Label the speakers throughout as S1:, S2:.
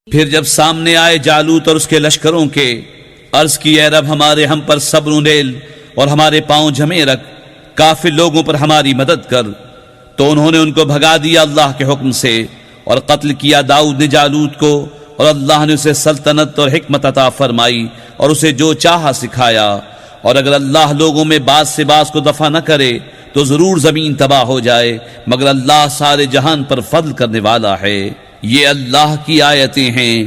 S1: پھر جب سامنے آئے جالوت اور اس کے لشکروں کے، عرض کی اے رب ہمارے ہم پر صبر و نیل اور ہمارے پاؤں جمے رکھ، کافر لوگوں پر ہماری مدد کر۔ تو انہوں نے ان کو بھگا دیا اللہ کے حکم سے، اور قتل کیا داؤد نے جالوت کو، اور اللہ نے اسے سلطنت اور حکمت عطا فرمائی اور اسے جو چاہا سکھایا۔ اور اگر اللہ لوگوں میں بعض سے بعض کو دفع نہ کرے تو ضرور زمین تباہ ہو جائے، مگر اللہ سارے جہان پر فضل کرنے والا ہے۔ یہ اللہ کی آیتیں ہیں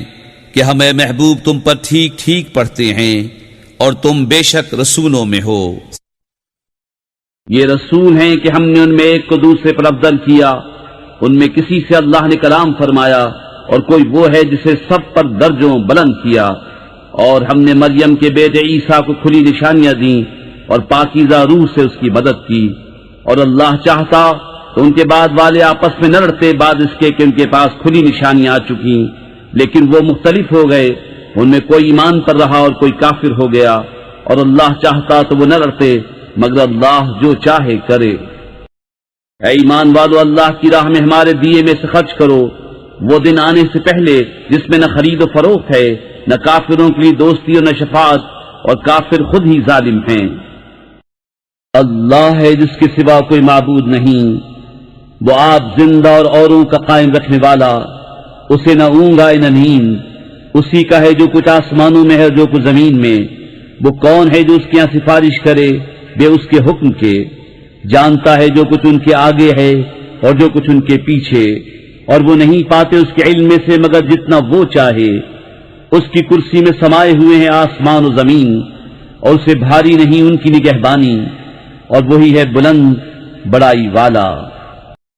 S1: کہ ہمیں محبوب تم پر ٹھیک ٹھیک پڑھتے ہیں، اور تم بے شک رسولوں میں ہو۔
S2: یہ رسول ہیں کہ ہم نے ان میں ایک کو دوسرے پر افضل کیا، ان میں کسی سے اللہ نے کلام فرمایا، اور کوئی وہ ہے جسے سب پر درجوں بلند کیا۔ اور ہم نے مریم کے بیٹے عیسیٰ کو کھلی نشانیاں دیں اور پاکیزہ روح سے اس کی مدد کی۔ اور اللہ چاہتا تو ان کے بعد والے آپس میں نہ لڑتے بعد اس کے کہ ان کے پاس کھلی نشانیاں آ چکی، لیکن وہ مختلف ہو گئے، ان میں کوئی ایمان پر رہا اور کوئی کافر ہو گیا۔ اور اللہ چاہتا تو وہ نہ لڑتے، مگر اللہ جو چاہے کرے۔ اے ایمان والو، اللہ کی راہ میں ہمارے دیے میں سے خرچ کرو، وہ دن آنے سے پہلے جس میں نہ خرید و فروخت ہے، نہ کافروں کے لیے دوستی اور نہ شفاعت، اور کافر خود ہی ظالم ہیں۔ اللہ ہے جس کے سوا کوئی معبود نہیں، وہ آپ زندہ اور اوروں کا قائم رکھنے والا، اسے نہ اونگ آئے نہ نیند، اسی کا ہے جو کچھ آسمانوں میں ہے اور جو کچھ زمین میں۔ وہ کون ہے جو اس کے یہاں سفارش کرے بے اس کے حکم کے؟ جانتا ہے جو کچھ ان کے آگے ہے اور جو کچھ ان کے پیچھے، اور وہ نہیں پاتے اس کے علم میں سے مگر جتنا وہ چاہے۔ اس کی کرسی میں سمائے ہوئے ہیں آسمان و زمین، اور اسے بھاری نہیں ان کی نگہبانی، اور وہی ہے بلند بڑائی والا۔